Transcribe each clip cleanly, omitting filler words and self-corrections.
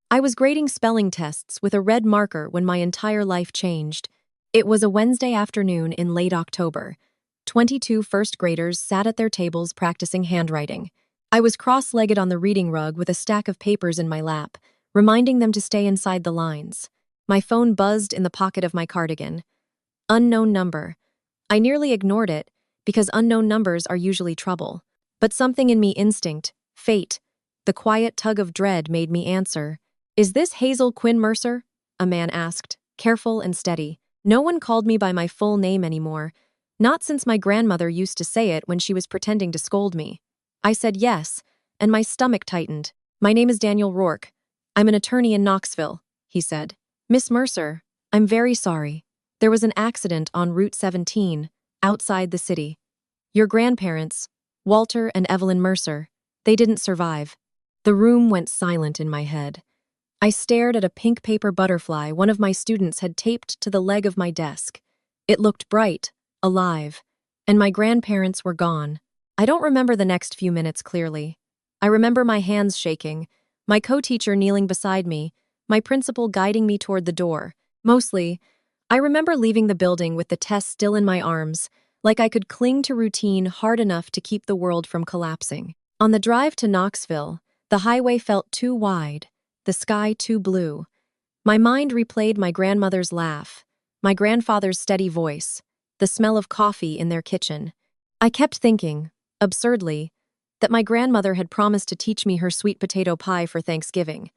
I was grading spelling tests with a red marker when my entire life changed. It was a Wednesday afternoon in late October. 22 first graders sat at their tables practicing handwriting. I was cross-legged on the reading rug with a stack of papers in my lap, reminding them to stay inside the lines. My phone buzzed in the pocket of my cardigan. Unknown number. I nearly ignored it, because unknown numbers are usually trouble. But something in me instinct, fate, the quiet tug of dread made me answer. "Is this Hazel Quinn Mercer?" a man asked, careful and steady. No one called me by my full name anymore, not since my grandmother used to say it when she was pretending to scold me. I said yes, and my stomach tightened. "My name is Daniel Rourke. I'm an attorney in Knoxville," he said. "Miss Mercer, I'm very sorry. There was an accident on Route 17, outside the city. Your grandparents, Walter and Evelyn Mercer, they didn't survive." The room went silent in my head. I stared at a pink paper butterfly one of my students had taped to the leg of my desk. It looked bright, alive, and my grandparents were gone. I don't remember the next few minutes clearly. I remember my hands shaking, my co-teacher kneeling beside me, my principal guiding me toward the door. Mostly, I remember leaving the building with the test still in my arms, like I could cling to routine hard enough to keep the world from collapsing. On the drive to Knoxville, the highway felt too wide, the sky too blue. My mind replayed my grandmother's laugh, my grandfather's steady voice, the smell of coffee in their kitchen. I kept thinking, absurdly, that my grandmother had promised to teach me her sweet potato pie for Thanksgiving.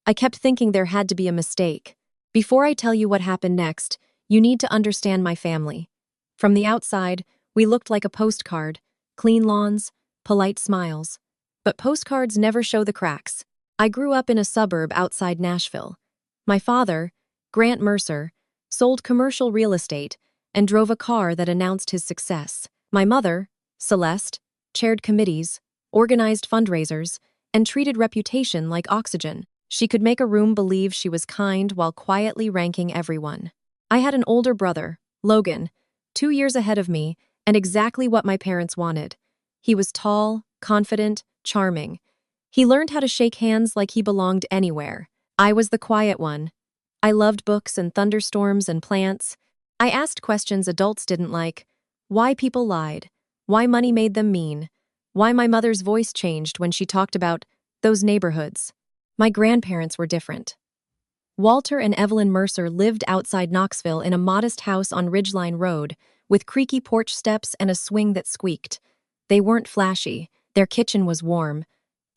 I kept thinking there had to be a mistake. Before I tell you what happened next, you need to understand my family. From the outside, we looked like a postcard, clean lawns, polite smiles. But postcards never show the cracks. I grew up in a suburb outside Nashville. My father, Grant Mercer, sold commercial real estate and drove a car that announced his success. My mother, Celeste, chaired committees, organized fundraisers, and treated reputation like oxygen. She could make a room believe she was kind while quietly ranking everyone. I had an older brother, Logan, 2 years ahead of me, and exactly what my parents wanted. He was tall, confident, charming. He learned how to shake hands like he belonged anywhere. I was the quiet one. I loved books and thunderstorms and plants. I asked questions adults didn't like. Why people lied. Why money made them mean. Why my mother's voice changed when she talked about those neighborhoods. My grandparents were different. Walter and Evelyn Mercer lived outside Knoxville in a modest house on Ridgeline Road, with creaky porch steps and a swing that squeaked. They weren't flashy. Their kitchen was warm.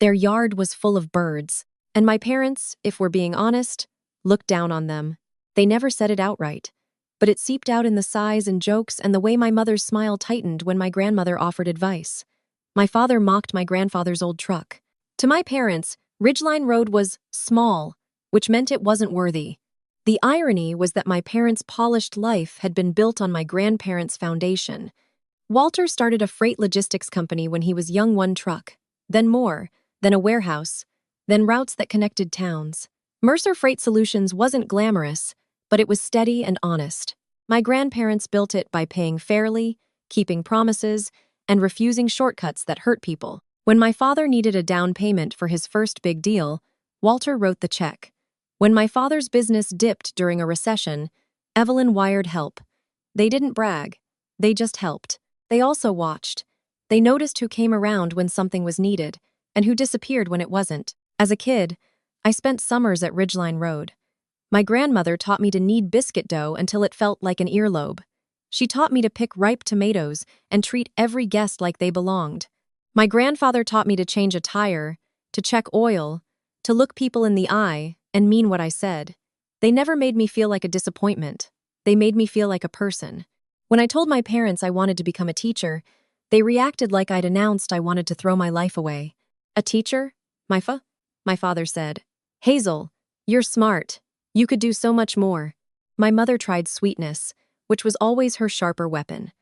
Their yard was full of birds. And my parents, if we're being honest, looked down on them. They never said it outright, but it seeped out in the sighs and jokes and the way my mother's smile tightened when my grandmother offered advice. My father mocked my grandfather's old truck. To my parents, Ridgeline Road was small, which meant it wasn't worthy. The irony was that my parents' polished life had been built on my grandparents' foundation. Walter started a freight logistics company when he was young, one truck, then more, then a warehouse, then routes that connected towns. Mercer Freight Solutions wasn't glamorous, but it was steady and honest. My grandparents built it by paying fairly, keeping promises, and refusing shortcuts that hurt people. When my father needed a down payment for his first big deal, Walter wrote the check. When my father's business dipped during a recession, Evelyn wired help. They didn't brag. They just helped. They also watched. They noticed who came around when something was needed, and who disappeared when it wasn't. As a kid, I spent summers at Ridgeline Road. My grandmother taught me to knead biscuit dough until it felt like an earlobe. She taught me to pick ripe tomatoes and treat every guest like they belonged. My grandfather taught me to change a tire, to check oil, to look people in the eye and mean what I said. They never made me feel like a disappointment. They made me feel like a person. When I told my parents I wanted to become a teacher, they reacted like I'd announced I wanted to throw my life away. "A teacher? My father said. "Hazel, you're smart. You could do so much more." My mother tried sweetness, which was always her sharper weapon.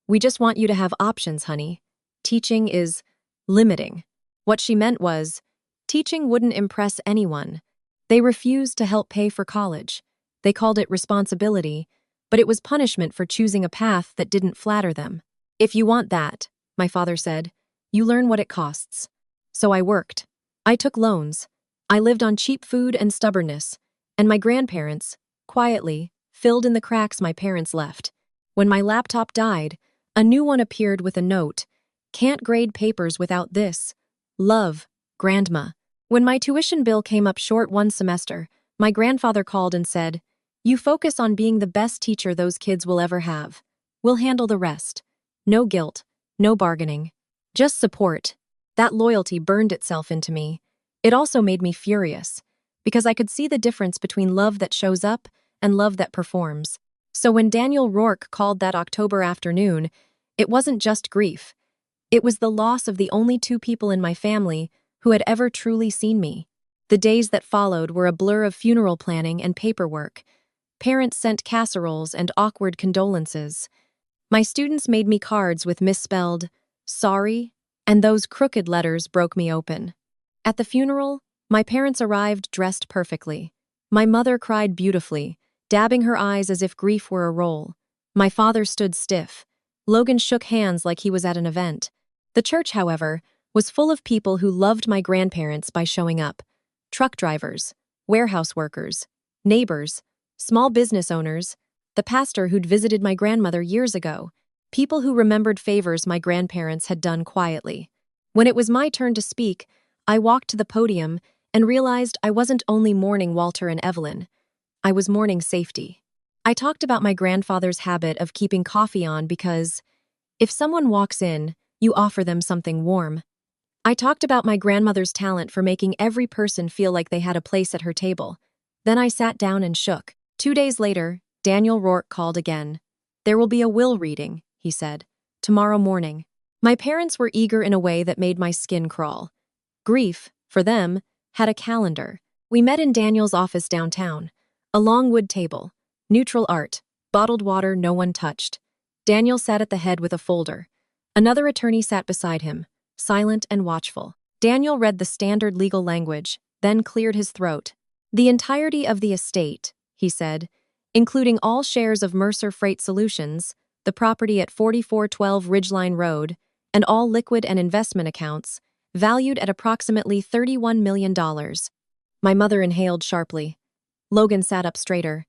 "We just want you to have options, honey. Teaching is limiting." What she meant was, teaching wouldn't impress anyone. They refused to help pay for college. They called it responsibility, but it was punishment for choosing a path that didn't flatter them. "If you want that," my father said, "you learn what it costs." So I worked. I took loans. I lived on cheap food and stubbornness, and my grandparents, quietly, filled in the cracks my parents left. When my laptop died, a new one appeared with a note: "Can't grade papers without this. Love, Grandma." When my tuition bill came up short one semester, my grandfather called and said, "You focus on being the best teacher those kids will ever have. We'll handle the rest." No guilt, no bargaining, just support. That loyalty burned itself into me. It also made me furious, because I could see the difference between love that shows up and love that performs. So when Daniel Rourke called that October afternoon, it wasn't just grief. It was the loss of the only two people in my family who had ever truly seen me. The days that followed were a blur of funeral planning and paperwork. Parents sent casseroles and awkward condolences. My students made me cards with misspelled "sorry," and those crooked letters broke me open. At the funeral, my parents arrived dressed perfectly. My mother cried beautifully, dabbing her eyes as if grief were a role. My father stood stiff. Logan shook hands like he was at an event. The church, however, was full of people who loved my grandparents by showing up. Truck drivers, warehouse workers, neighbors, small business owners, the pastor who'd visited my grandmother years ago, people who remembered favors my grandparents had done quietly. When it was my turn to speak, I walked to the podium and realized I wasn't only mourning Walter and Evelyn. I was mourning safety. I talked about my grandfather's habit of keeping coffee on because, if someone walks in, you offer them something warm. I talked about my grandmother's talent for making every person feel like they had a place at her table. Then I sat down and shook. 2 days later, Daniel Rourke called again. "There will be a will reading," he said, "tomorrow morning." My parents were eager in a way that made my skin crawl. Grief, for them, had a calendar. We met in Daniel's office downtown. A long wood table, neutral art, bottled water no one touched. Daniel sat at the head with a folder. Another attorney sat beside him, silent and watchful. Daniel read the standard legal language, then cleared his throat. "The entirety of the estate," he said, "including all shares of Mercer Freight Solutions, the property at 4412 Ridgeline Road, and all liquid and investment accounts, valued at approximately $31 million. My mother inhaled sharply. Logan sat up straighter.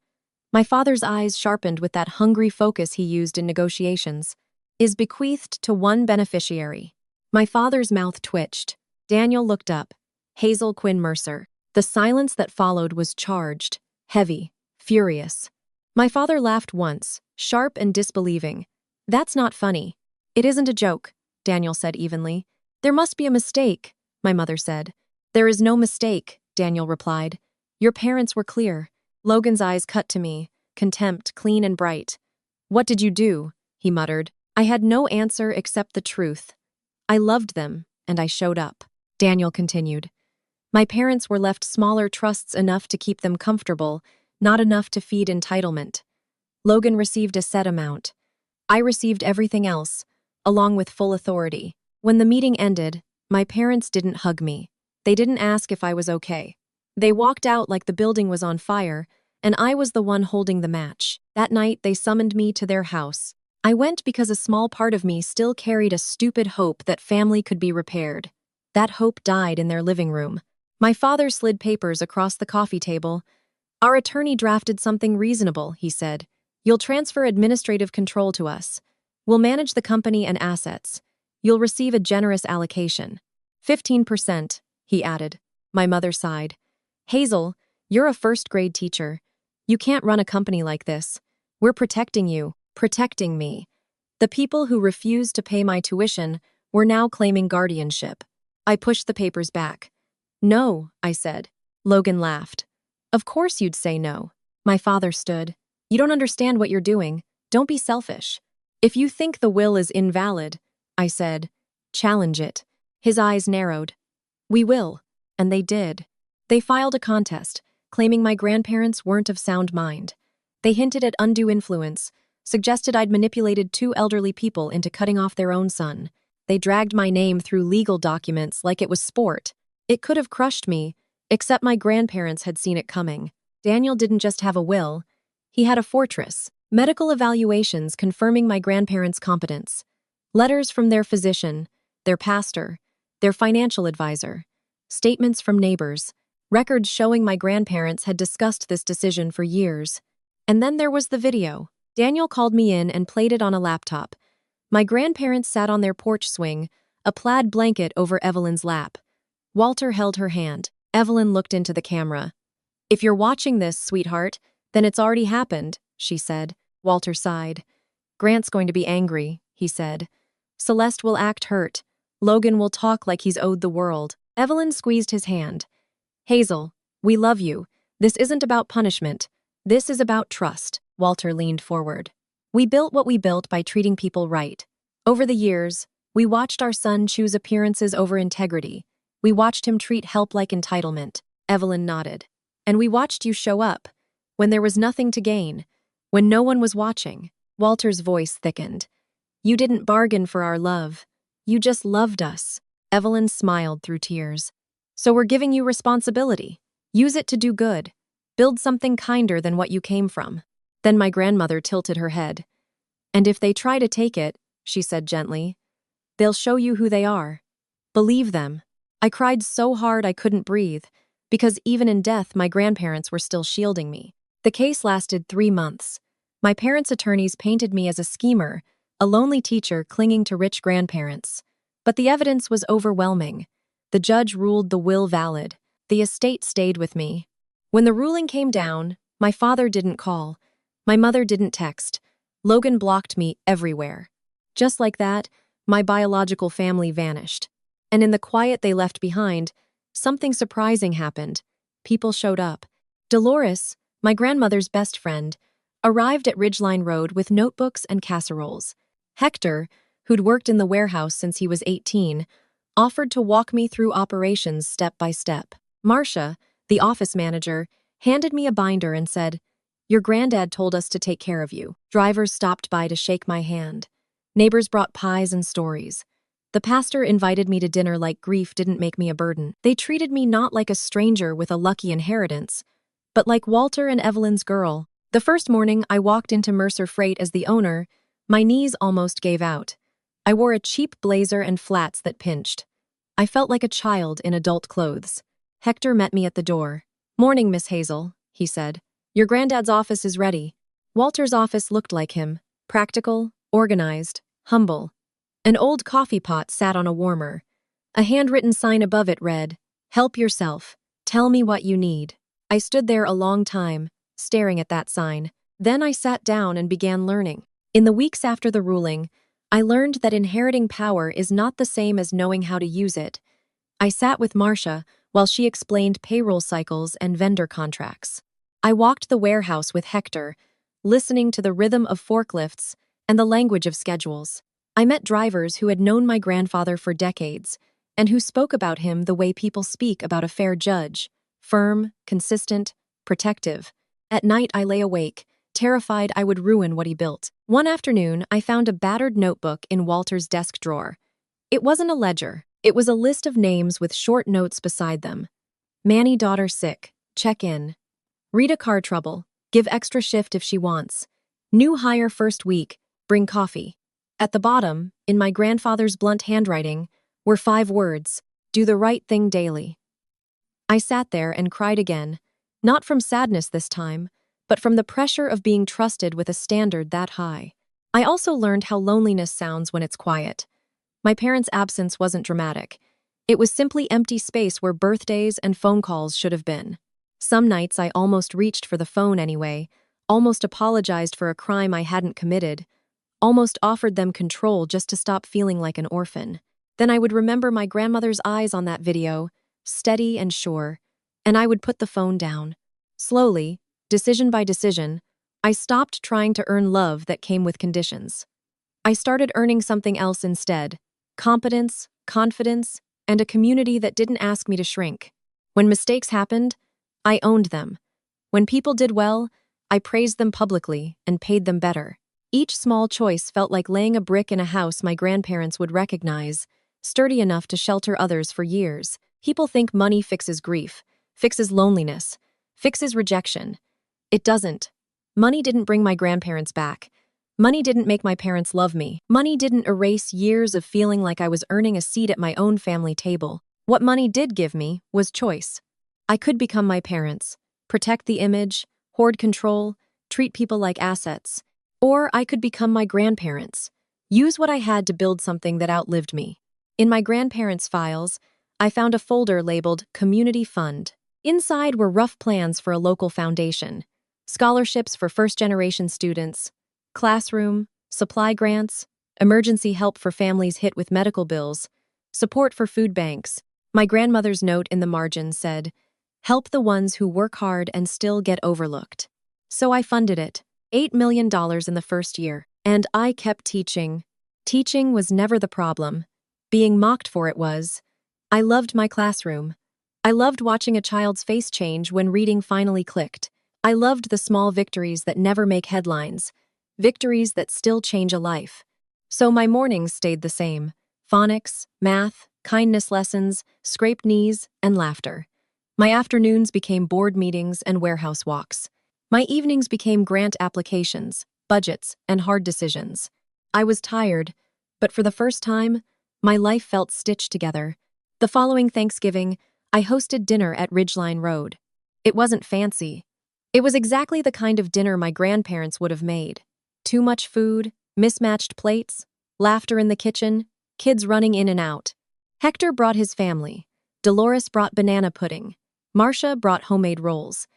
My father's eyes sharpened with that hungry focus he used in negotiations. "Is bequeathed to one beneficiary." My father's mouth twitched. Daniel looked up. Hazel Quinn Mercer. The silence that followed was charged, heavy, furious. My father laughed once, sharp and disbelieving. "That's not funny." "It isn't a joke," Daniel said evenly. "There must be a mistake," my mother said. "There is no mistake," Daniel replied. "Your parents were clear." Logan's eyes cut to me, contempt clean and bright. "What did you do?" he muttered. I had no answer except the truth. I loved them, and I showed up. Daniel continued. My parents were left smaller trusts enough to keep them comfortable, not enough to feed entitlement. Logan received a set amount. I received everything else, along with full authority. When the meeting ended, my parents didn't hug me. They didn't ask if I was okay. They walked out like the building was on fire, and I was the one holding the match. That night, they summoned me to their house. I went because a small part of me still carried a stupid hope that family could be repaired. That hope died in their living room. My father slid papers across the coffee table. Our attorney drafted something reasonable, he said. You'll transfer administrative control to us. We'll manage the company and assets. You'll receive a generous allocation. 15%, he added. My mother sighed. Hazel, you're a first-grade teacher. You can't run a company like this. We're protecting you, protecting me. The people who refused to pay my tuition were now claiming guardianship. I pushed the papers back. No, I said. Logan laughed. Of course you'd say no. My father stood. You don't understand what you're doing. Don't be selfish. If you think the will is invalid, I said, challenge it. His eyes narrowed. We will. And they did. They filed a contest, claiming my grandparents weren't of sound mind. They hinted at undue influence, suggested I'd manipulated two elderly people into cutting off their own son. They dragged my name through legal documents like it was sport. It could have crushed me, except my grandparents had seen it coming. Daniel didn't just have a will, he had a fortress. Medical evaluations confirming my grandparents' competence. Letters from their physician, their pastor, their financial advisor. Statements from neighbors. Records showing my grandparents had discussed this decision for years. And then there was the video. Daniel called me in and played it on a laptop. My grandparents sat on their porch swing, a plaid blanket over Evelyn's lap. Walter held her hand. Evelyn looked into the camera. "If you're watching this, sweetheart, then it's already happened," she said. Walter sighed. "Grant's going to be angry," he said. "Celeste will act hurt. Logan will talk like he's owed the world." Evelyn squeezed his hand. "Hazel, we love you. This isn't about punishment. This is about trust." Walter leaned forward. "We built what we built by treating people right. Over the years, we watched our son choose appearances over integrity. We watched him treat help like entitlement." Evelyn nodded. "And we watched you show up, when there was nothing to gain, when no one was watching." Walter's voice thickened. "You didn't bargain for our love. You just loved us." Evelyn smiled through tears. "So we're giving you responsibility. Use it to do good. Build something kinder than what you came from." Then my grandmother tilted her head. "And if they try to take it," she said gently, "they'll show you who they are. Believe them." I cried so hard I couldn't breathe, because even in death my grandparents were still shielding me. The case lasted 3 months. My parents' attorneys painted me as a schemer, a lonely teacher clinging to rich grandparents. But the evidence was overwhelming. The judge ruled the will valid. The estate stayed with me. When the ruling came down, my father didn't call. My mother didn't text. Logan blocked me everywhere. Just like that, my biological family vanished. And in the quiet they left behind, something surprising happened. People showed up. Dolores, my grandmother's best friend, arrived at Ridgeline Road with notebooks and casseroles. Hector, who'd worked in the warehouse since he was 18, offered to walk me through operations step by step. Marcia, the office manager, handed me a binder and said, "Your granddad told us to take care of you." Drivers stopped by to shake my hand. Neighbors brought pies and stories. The pastor invited me to dinner like grief didn't make me a burden. They treated me not like a stranger with a lucky inheritance, but like Walter and Evelyn's girl. The first morning I walked into Mercer Freight as the owner, my knees almost gave out. I wore a cheap blazer and flats that pinched. I felt like a child in adult clothes. Hector met me at the door. "Morning, Miss Hazel," he said. "Your granddad's office is ready." Walter's office looked like him, practical, organized, humble. An old coffee pot sat on a warmer. A handwritten sign above it read, "Help yourself. Tell me what you need." I stood there a long time, staring at that sign. Then I sat down and began learning. In the weeks after the ruling, I learned that inheriting power is not the same as knowing how to use it. I sat with Marcia while she explained payroll cycles and vendor contracts. I walked the warehouse with Hector, listening to the rhythm of forklifts and the language of schedules. I met drivers who had known my grandfather for decades, and who spoke about him the way people speak about a fair judge: firm, consistent, protective. At night I lay awake, terrified I would ruin what he built. One afternoon, I found a battered notebook in Walter's desk drawer. It wasn't a ledger. It was a list of names with short notes beside them. "Manny daughter sick. Check in. Rita car trouble. Give extra shift if she wants. New hire first week. Bring coffee." At the bottom, in my grandfather's blunt handwriting, were 5 words: "Do the right thing daily." I sat there and cried again, not from sadness this time, but from the pressure of being trusted with a standard that high. I also learned how loneliness sounds when it's quiet. My parents' absence wasn't dramatic. It was simply empty space where birthdays and phone calls should have been. Some nights I almost reached for the phone anyway, almost apologized for a crime I hadn't committed, almost offered them control just to stop feeling like an orphan. Then I would remember my grandmother's eyes on that video, steady and sure, and I would put the phone down. Slowly, decision by decision, I stopped trying to earn love that came with conditions. I started earning something else instead: competence, confidence, and a community that didn't ask me to shrink. When mistakes happened, I owned them. When people did well, I praised them publicly and paid them better. Each small choice felt like laying a brick in a house my grandparents would recognize, sturdy enough to shelter others for years. People think money fixes grief, fixes loneliness, fixes rejection. It doesn't. Money didn't bring my grandparents back. Money didn't make my parents love me. Money didn't erase years of feeling like I was earning a seat at my own family table. What money did give me was choice. I could become my parents, protect the image, hoard control, treat people like assets. Or I could become my grandparents, use what I had to build something that outlived me. In my grandparents' files, I found a folder labeled Community Fund. Inside were rough plans for a local foundation, scholarships for first-generation students, classroom, supply grants, emergency help for families hit with medical bills, support for food banks. My grandmother's note in the margin said, "Help the ones who work hard and still get overlooked." So I funded it, $8 million in the first year, and I kept teaching. Teaching was never the problem. Being mocked for it was. I loved my classroom. I loved watching a child's face change when reading finally clicked. I loved the small victories that never make headlines, victories that still change a life. So my mornings stayed the same: phonics, math, kindness lessons, scraped knees, and laughter. My afternoons became board meetings and warehouse walks. My evenings became grant applications, budgets, and hard decisions. I was tired, but for the first time, my life felt stitched together. The following Thanksgiving, I hosted dinner at Ridgeline Road. It wasn't fancy. It was exactly the kind of dinner my grandparents would have made. Too much food, mismatched plates, laughter in the kitchen, kids running in and out. Hector brought his family. Dolores brought banana pudding. Marcia brought homemade rolls.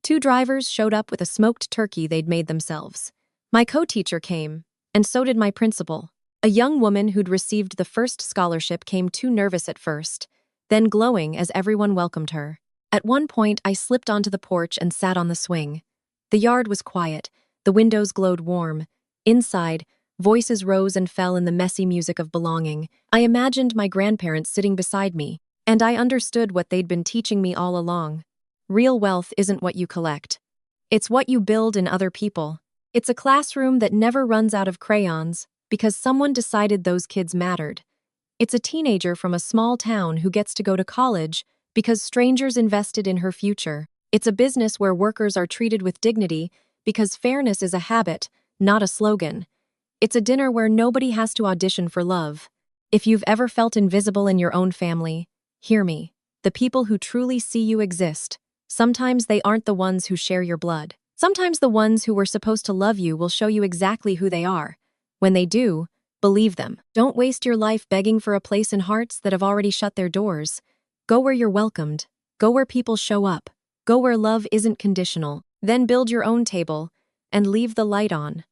2 drivers showed up with a smoked turkey they'd made themselves. My co-teacher came, and so did my principal. A young woman who'd received the first scholarship came too nervous at first, then glowing as everyone welcomed her. At one point, I slipped onto the porch and sat on the swing. The yard was quiet, the windows glowed warm. Inside, voices rose and fell in the messy music of belonging. I imagined my grandparents sitting beside me, and I understood what they'd been teaching me all along. Real wealth isn't what you collect. It's what you build in other people. It's a classroom that never runs out of crayons because someone decided those kids mattered. It's a teenager from a small town who gets to go to college because strangers invested in her future. It's a business where workers are treated with dignity because fairness is a habit, not a slogan. It's a dinner where nobody has to audition for love. If you've ever felt invisible in your own family, hear me. The people who truly see you exist. Sometimes they aren't the ones who share your blood. Sometimes the ones who were supposed to love you will show you exactly who they are. When they do, believe them. Don't waste your life begging for a place in hearts that have already shut their doors. Go where you're welcomed. Go where people show up. Go where love isn't conditional. Then build your own table and leave the light on.